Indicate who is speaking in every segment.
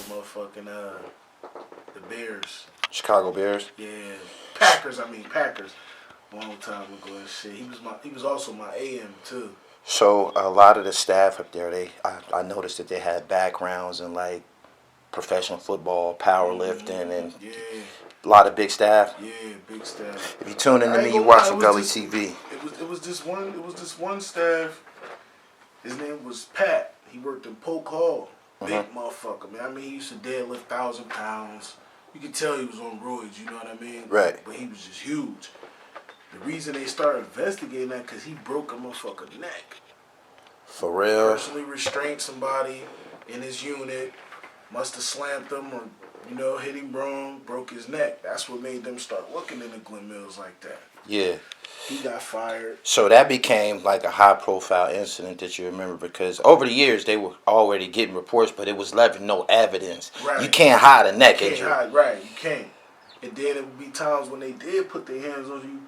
Speaker 1: for motherfucking the Bears.
Speaker 2: Chicago Bears.
Speaker 1: Yeah, Packers. Packers. Long time ago and shit. He was also my AM too.
Speaker 2: So a lot of the staff up there, I noticed that they had backgrounds in like professional football, powerlifting, and
Speaker 1: Yeah.
Speaker 2: a lot of big staff.
Speaker 1: Yeah, big staff.
Speaker 2: If you tune into
Speaker 1: I
Speaker 2: me,
Speaker 1: ain't
Speaker 2: you
Speaker 1: gonna
Speaker 2: watching
Speaker 1: lie,
Speaker 2: Gully TV.
Speaker 1: It was this one staff. His name was Pat. He worked in Polk Hall. Big motherfucker, man. I mean, he used to deadlift 1,000 pounds. You could tell he was on roids, you know what I mean?
Speaker 2: Right.
Speaker 1: But he was just huge. The reason they started investigating that because he broke a motherfucker's neck.
Speaker 2: For real?
Speaker 1: Personally restrained somebody in his unit. Must have slammed him or, hit him wrong, broke his neck. That's what made them start looking into Glen Mills like that.
Speaker 2: Yeah.
Speaker 1: He got fired.
Speaker 2: So that became like a high-profile incident that you remember because over the years they were already getting reports, but it was left with no evidence.
Speaker 1: Right.
Speaker 2: You can't hide a neck injury.
Speaker 1: Right, you can't. And then it would be times when they did put their hands on you,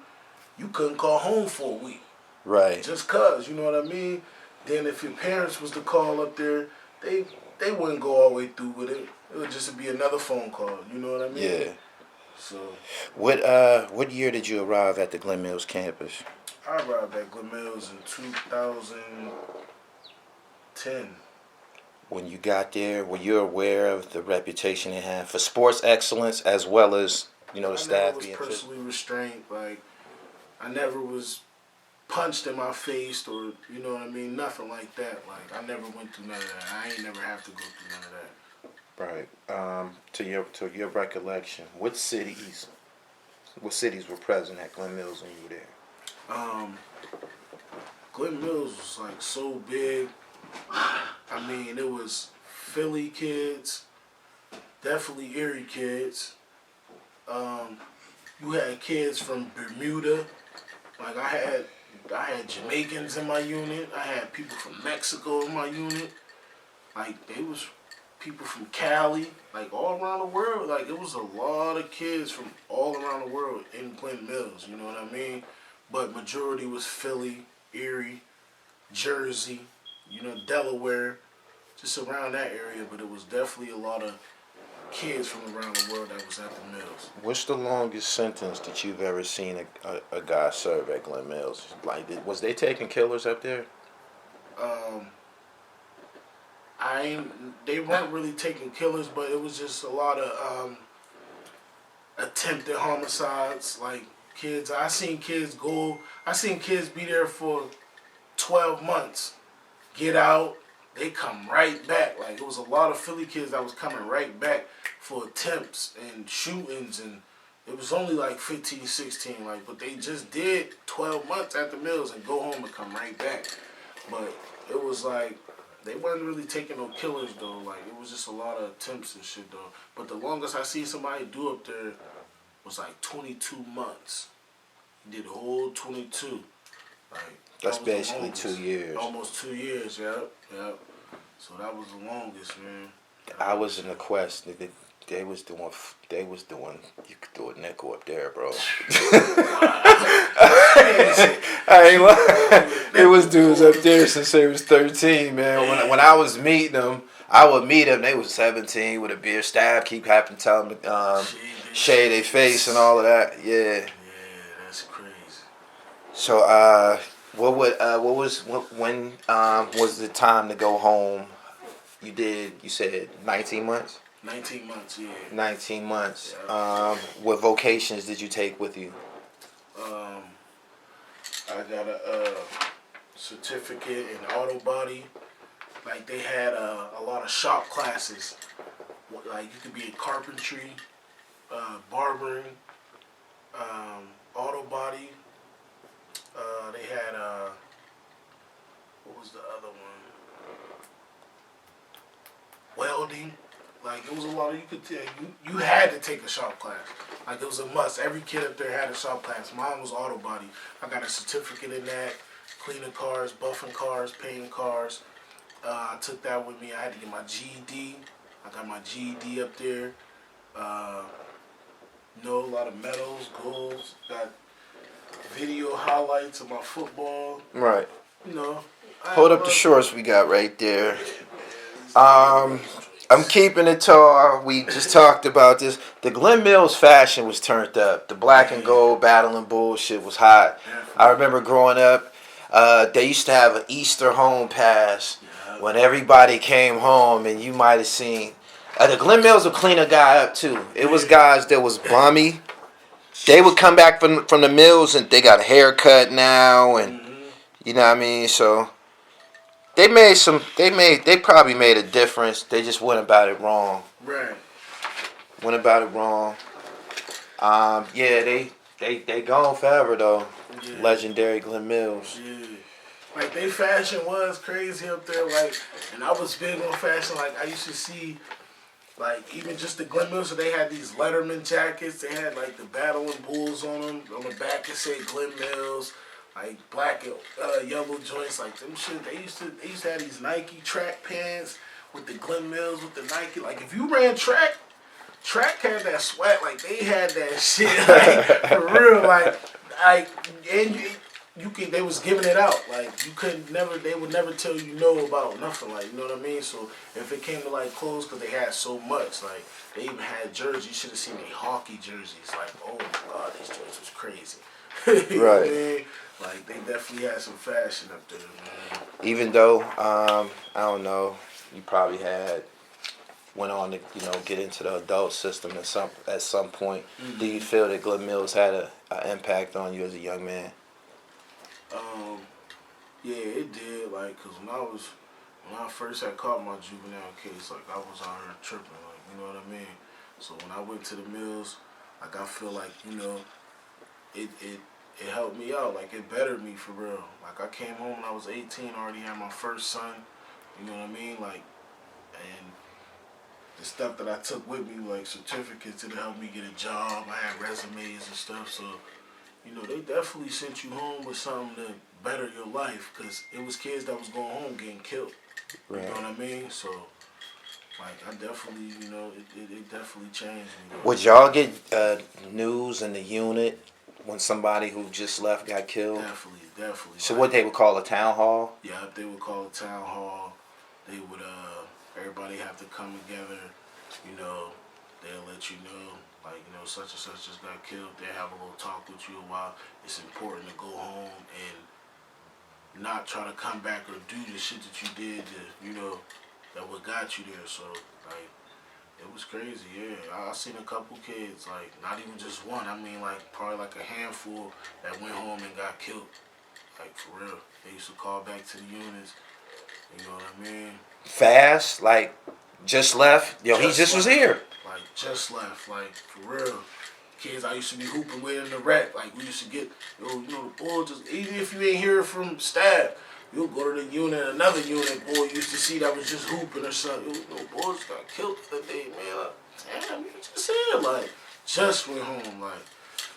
Speaker 1: you couldn't call home for a week.
Speaker 2: Right.
Speaker 1: Just cause, you know what I mean? Then if your parents was to call up there, they wouldn't go all the way through with it. It would just be another phone call, you know what I mean?
Speaker 2: Yeah.
Speaker 1: So
Speaker 2: what year did you arrive at the Glen Mills campus?
Speaker 1: I arrived at Glen Mills in 2010.
Speaker 2: When you got there, were you aware of the reputation it had for sports excellence as well as, the staff being
Speaker 1: I never was personally restrained. Like, I never was punched in my face or, you know what I mean? Nothing like that. Like, I never went through none of that. I ain't never have to go through none of that.
Speaker 2: Right. To your recollection, what cities were present at Glen Mills when you were there?
Speaker 1: Glen Mills was like so big. I mean, it was Philly kids, definitely Erie kids. You had kids from Bermuda. Like I had Jamaicans in my unit. I had people from Mexico in my unit. Like they was people from Cali, like all around the world. Like it was a lot of kids from all around the world in Glen Mills, you know what I mean? But majority was Philly, Erie, Jersey, Delaware, just around that area. But it was definitely a lot of kids from around the world that was at the Mills.
Speaker 2: What's the longest sentence that you've ever seen a guy serve at Glen Mills? Like, was they taking killers up there?
Speaker 1: They weren't really taking killers, but it was just a lot of attempted homicides. Like kids, I seen kids be there for 12 months, get out, they come right back. Like it was a lot of Philly kids that was coming right back for attempts and shootings, and it was only like 15, 16, but they just did 12 months at the Mills and go home and come right back. But it was like, they wasn't really taking no killers though. Like it was just a lot of attempts and shit though. But the longest I see somebody do up there was like 22 months. He did the whole 22. Like
Speaker 2: that's basically 2 years.
Speaker 1: Almost 2 years, yep. So that was the longest, man.
Speaker 2: I was in the Quest. They was doing. You could do a nickel up there, bro. I ain't lying. It was dudes up there since they was 13, man. When I was meeting them, I would meet them. They was 17 with a beer staff. Keep having to tell them to shade their face and all of that. Yeah.
Speaker 1: Yeah, that's crazy.
Speaker 2: So, when was the time to go home? You said 19 months?
Speaker 1: 19 months, yeah.
Speaker 2: 19 months.
Speaker 1: Yeah.
Speaker 2: What vocations did you take with you?
Speaker 1: I got a certificate in auto body. Like they had a lot of shop classes. Like you could be in carpentry, barbering, auto body. They had what was the other one? Welding. Like it was a lot of you had to take a shop class. Like it was a must. Every kid up there had a shop class. Mine was auto body. I got a certificate in that. Cleaning cars, buffing cars, painting cars. I took that with me. I had to get my GED. I got my GED up there. A lot of medals, golds. Got video highlights of my football.
Speaker 2: Right.
Speaker 1: Hold
Speaker 2: up the shorts we got right there. I'm keeping it tall. We just talked about this. The Glen Mills fashion was turned up. The black and gold battling bullshit was hot. I remember growing up, they used to have an Easter home pass when everybody came home, and you might have seen. The Glen Mills would clean a guy up too. It was guys that was bummy. They would come back from the mills and they got a haircut now, and you know what I mean. So they made some. They probably made a difference. They just went about it wrong.
Speaker 1: Right.
Speaker 2: Went about it wrong. Yeah, they gone forever though. Yeah. Legendary Glen Mills.
Speaker 1: Yeah. Like they fashion was crazy up there. Like, and I was big on fashion. Like I used to see. Like, even just the Glen Mills, so they had these Letterman jackets. They had, like, the Battling Bulls on them. On the back, it said Glen Mills. Like, black and yellow joints. Like, them shit. They used to have these Nike track pants with the Glen Mills, with the Nike. Like, if you ran track had that sweat. Like, they had that shit. Like, for real. And they was giving it out. Like, they would never tell you no about nothing. Like, you know what I mean? So, if it came to, like, clothes, because they had so much, like, they even had jerseys. You should have seen the hockey jerseys. Like, oh my God, these jerseys was crazy. You know what I mean? Like, they definitely had some fashion up there, man.
Speaker 2: Even though, I don't know, you probably went on to, get into the adult system at some point. Mm-hmm. Do you feel that Glen Mills had an impact on you as a young man?
Speaker 1: Yeah, it did. Like, cause when I first had caught my juvenile case, like I was out here tripping, like, you know what I mean. So when I went to the mills, like I feel like it helped me out. Like it bettered me for real. Like I came home when I was 18, already had my first son. You know what I mean? Like, and the stuff that I took with me, like certificates, it helped me get a job. I had resumes and stuff, so. They definitely sent you home with something to better your life, because it was kids that was going home getting killed. Right. You know what I mean? So, like, I definitely, it definitely changed me.
Speaker 2: Would y'all get news in the unit when somebody who just left got killed?
Speaker 1: Definitely.
Speaker 2: So what they would call a town hall?
Speaker 1: Yeah, they would call a town hall. They would, everybody have to come together, they'll let you know. Like, such and such just got killed. They'll have a little talk with you a while. It's important to go home and not try to come back or do the shit that you did to, that what got you there. So, like, it was crazy, yeah. I seen a couple kids, like, not even just one. I mean, like, probably like a handful that went home and got killed. Like, for real. They used to call back to the units. You know what I mean?
Speaker 2: Fast? Like, just left? Yo, he just was here.
Speaker 1: Like, just left, like, for real. Kids I used to be hooping with in the rec, like, we used to get, the boy just, even if you ain't hear from staff, you'll go to the unit, another unit boy you used to see that was just hooping or something. Boys got killed the other day, man. Like, damn, you just here, like, just went home, like.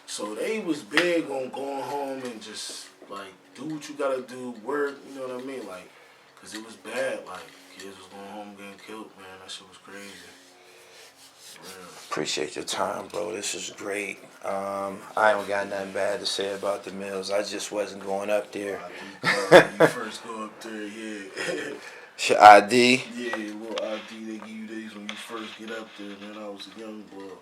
Speaker 1: So they was big on going home and just, like, do what you gotta do, work, you know what I mean? Like, because it was bad, like, kids was going home getting killed, man. That shit was crazy.
Speaker 2: Appreciate your time, bro. This is great. I don't got nothing bad to say about the mills. I just wasn't going up there.
Speaker 1: You first go up there, yeah.
Speaker 2: Your ID?
Speaker 1: Yeah, a little ID. They give you these when you first get up there, man. I was a young boy.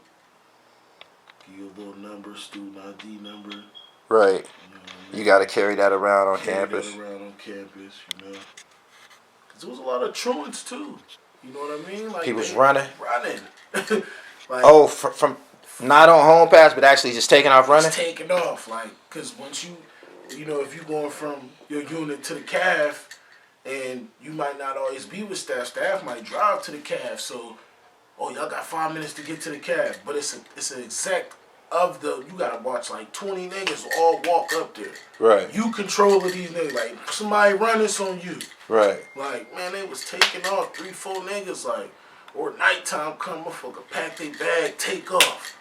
Speaker 1: Give you a little number, student ID number.
Speaker 2: Right. You got to carry that around on campus.
Speaker 1: Carry that around on campus, Because there was a lot of truants, too. You know what I mean? Like,
Speaker 2: People's running?
Speaker 1: Running.
Speaker 2: Like, from not on home pass, but actually just taking off running?
Speaker 1: Just taking off. Like, because once you, if you're going from your unit to the calf, and you might not always be with staff. Staff might drive to the calf. So, y'all got 5 minutes to get to the calf. But it's an exec of you got to watch like 20 niggas all walk up there.
Speaker 2: Right.
Speaker 1: You control of these niggas. Like, somebody running, it's on you.
Speaker 2: Right.
Speaker 1: Like, man, they was taking off 3-4 niggas, like, or nighttime come, motherfucker, pack their bag, take off.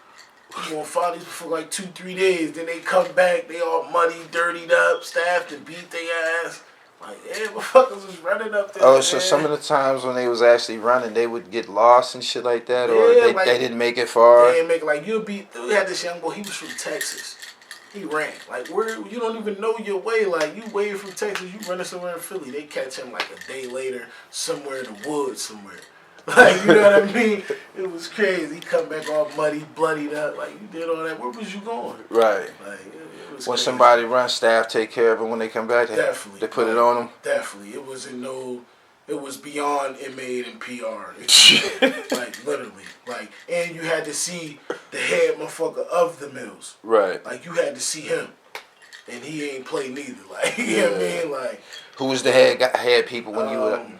Speaker 1: You gonna follow these for like 2-3 days, then they come back, they all muddy, dirtied up, staff to beat their ass. Like, yeah, motherfuckers was running up there.
Speaker 2: Oh, so some of the times when they was actually running, they would get lost and shit like that, or they didn't make it far.
Speaker 1: They didn't make it. Like, we had this young boy, he was from Texas. He ran. Like, you don't even know your way. Like, you way from Texas, you running somewhere in Philly. They catch him like a day later, somewhere in the woods somewhere. Like, you know what I mean? It was crazy. He come back all muddy, bloodied up. Like, you did all that. Where was you going?
Speaker 2: Right.
Speaker 1: Like, it was
Speaker 2: When
Speaker 1: crazy.
Speaker 2: somebody runs, staff take care of them when they come back.
Speaker 1: Definitely.
Speaker 2: They put it on them.
Speaker 1: Definitely. It wasn't no. It was beyond inmate and PR. Like, literally. Like, and you had to see the head motherfucker of the Mills.
Speaker 2: Right.
Speaker 1: Like, you had to see him. And he ain't played neither. Like, you know what I mean? Like,
Speaker 2: who was the head people when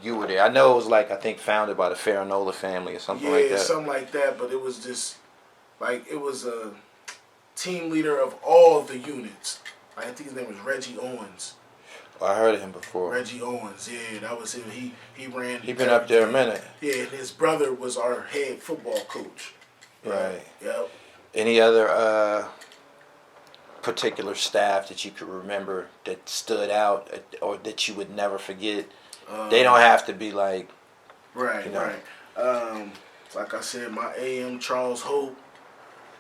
Speaker 2: you were there? I know it was like, I think, founded by the Farinola family or something like that.
Speaker 1: Yeah, something like that. But it was just like, it was a team leader of all the units. Like, I think his name was Reggie Owens.
Speaker 2: Oh, I heard of him before.
Speaker 1: Reggie Owens, yeah, that was him. He ran.
Speaker 2: He been up there a minute.
Speaker 1: Yeah, and his brother was our head football coach.
Speaker 2: Right.
Speaker 1: Yep.
Speaker 2: Any other particular staff that you could remember that stood out or that you would never forget? They don't have to be like.
Speaker 1: Right.
Speaker 2: You know.
Speaker 1: Right. Like I said, my AM Charles Hope.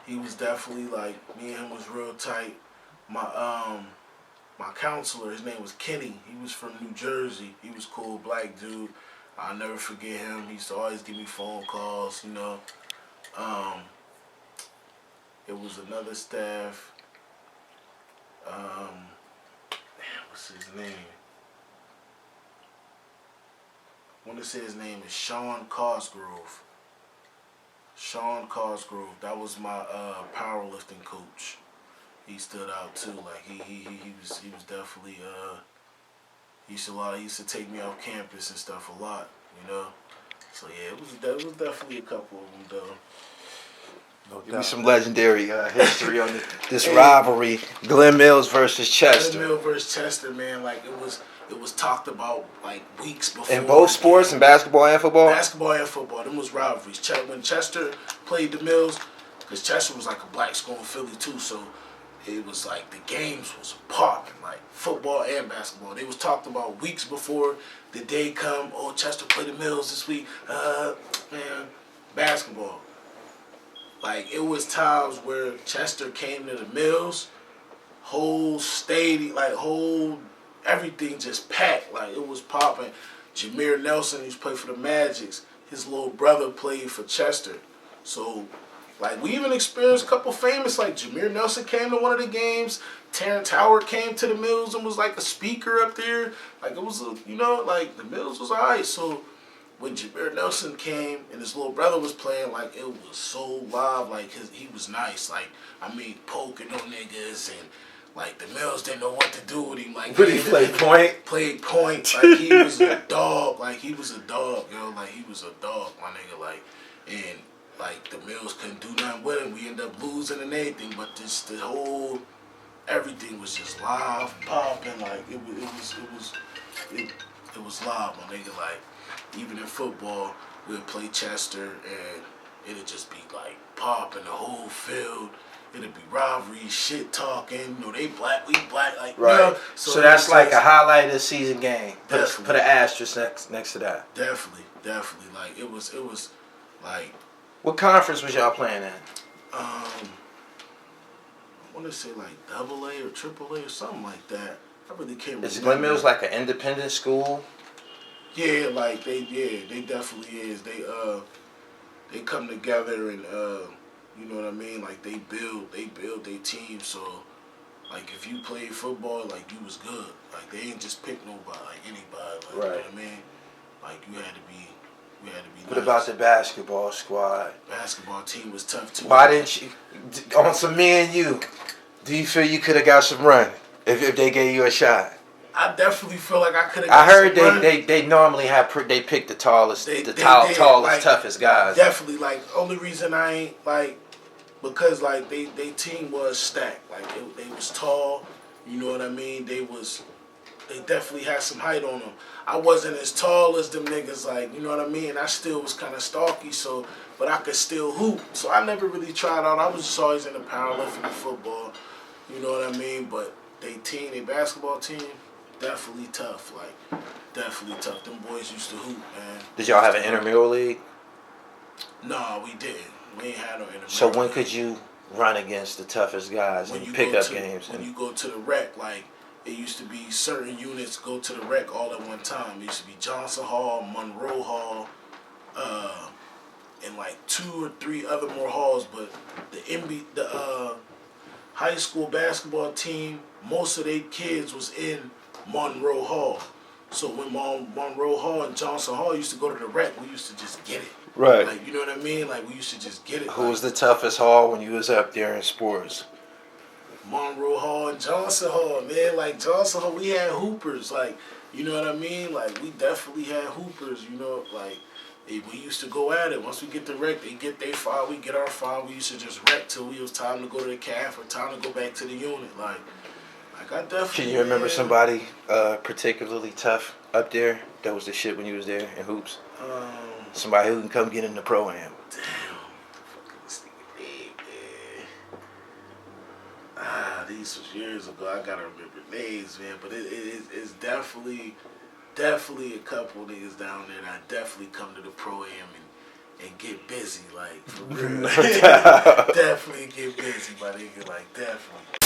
Speaker 1: He was definitely like, me and him was real tight. My counselor, his name was Kenny. He was from New Jersey. He was cool, black dude. I'll never forget him. He used to always give me phone calls, you know. It was another staff. What's his name? I want to say his name is Sean Cosgrove. Sean Cosgrove. That was my powerlifting coach. He stood out too. Like he was definitely he used to take me off campus and stuff a lot, you know. So yeah, it was definitely a couple of them though.
Speaker 2: Give me some legendary history on this rivalry, Glen Mills versus Chester.
Speaker 1: Glen Mills versus Chester, man. Like it was talked about like weeks before.
Speaker 2: In both sports, in basketball and football.
Speaker 1: Basketball and football, them was rivalries. When Chester played the Mills, because Chester was like a black school in Philly too, so it was like the games was popping, like football and basketball. They was talked about weeks before the day come. Oh, Chester played the Mills this week. Man, basketball. Like, it was times where Chester came to the Mills, whole stadium, like whole everything just packed. Like, it was popping. Jameer Nelson used to play for the Magics. His little brother played for Chester. So, like, we even experienced a couple famous, like Jameer Nelson came to one of the games. Terrence Howard came to the Mills and was like a speaker up there. Like, it was, you know, like the Mills was alright. So, when Jameer Nelson came and his little brother was playing, like, it was so live. Like, he was nice. Like, I mean, poking on niggas and, like, the Mills didn't know what to do with him. Like,
Speaker 2: But he played point?
Speaker 1: Played point. Like, he was a dog. Like, he was a dog, yo. Like, he was a dog, my nigga. Like, and, like, the Mills couldn't do nothing with him. We ended up losing and everything. But the whole, everything was just live, popping. Like, it was live, my nigga. Like, even in football, we'd play Chester and it'd just be like popping the whole field. It'd be rivalry, shit talking. You know, they black, we black. Like,
Speaker 2: right.
Speaker 1: You know,
Speaker 2: so that's like a highlight of the season game.
Speaker 1: Definitely.
Speaker 2: Put an asterisk next to that.
Speaker 1: Definitely. Like, it was like.
Speaker 2: What conference was y'all playing in?
Speaker 1: I want to say like AA or AAA or something like that. I really can't remember.
Speaker 2: Is Glen Mills like an independent school?
Speaker 1: Yeah, like they definitely is. They come together and you know what I mean? Like they build their team. So like if you played football, like you was good. Like they ain't just pick nobody, like anybody. Like, right. You know what I mean? Like you had to be
Speaker 2: What
Speaker 1: nice.
Speaker 2: about the basketball squad?
Speaker 1: Basketball team was tough too.
Speaker 2: Why didn't you, on some me and you, do you feel you could have got some run if they gave you a shot?
Speaker 1: I definitely feel like I could have.
Speaker 2: I heard they normally they pick the tallest, tallest, like, toughest guys.
Speaker 1: Definitely, like only reason I ain't like because like they team was stacked. Like they was tall, you know what I mean. They definitely had some height on them. I wasn't as tall as them niggas, like you know what I mean. I still was kind of stalky, so but I could still hoop. So I never really tried out. I was just always in the powerlifting and football, you know what I mean. But they basketball team. Definitely tough, like definitely tough. Them boys used to hoop, man.
Speaker 2: Did y'all have an intramural league?
Speaker 1: No, we didn't. We ain't had no intramural.
Speaker 2: So when could you run against the toughest guys and pick up games?
Speaker 1: When you go to the rec, like it used to be certain units go to the rec all at one time. It used to be Johnson Hall, Monroe Hall, and like 2 or 3 other more halls. But the high school basketball team, most of their kids was in Monroe Hall. So when Monroe Hall and Johnson Hall used to go to the rec, we used to just get it.
Speaker 2: Right.
Speaker 1: Like, you know what I mean? Like, we used to just get it.
Speaker 2: Who was the toughest hall when you was up there in sports?
Speaker 1: Monroe Hall and Johnson Hall, man. Like, Johnson Hall, we had hoopers. Like, you know what I mean? Like, we definitely had hoopers, you know? Like, we used to go at it. Once we get the rec, they get their foul, we get our foul. We used to just rec till it was time to go to the calf or time to go back to the unit. Like I definitely.
Speaker 2: Can you remember somebody particularly tough up there that was the shit when you was there in hoops? Somebody who can come get in the pro-am.
Speaker 1: Damn. Fucking this nigga name, man. These was years ago. I gotta remember names, man. But it's definitely a couple niggas down there that definitely come to the pro-am and get busy, like, for real.
Speaker 2: No doubt.
Speaker 1: Definitely get busy, my nigga, like, definitely.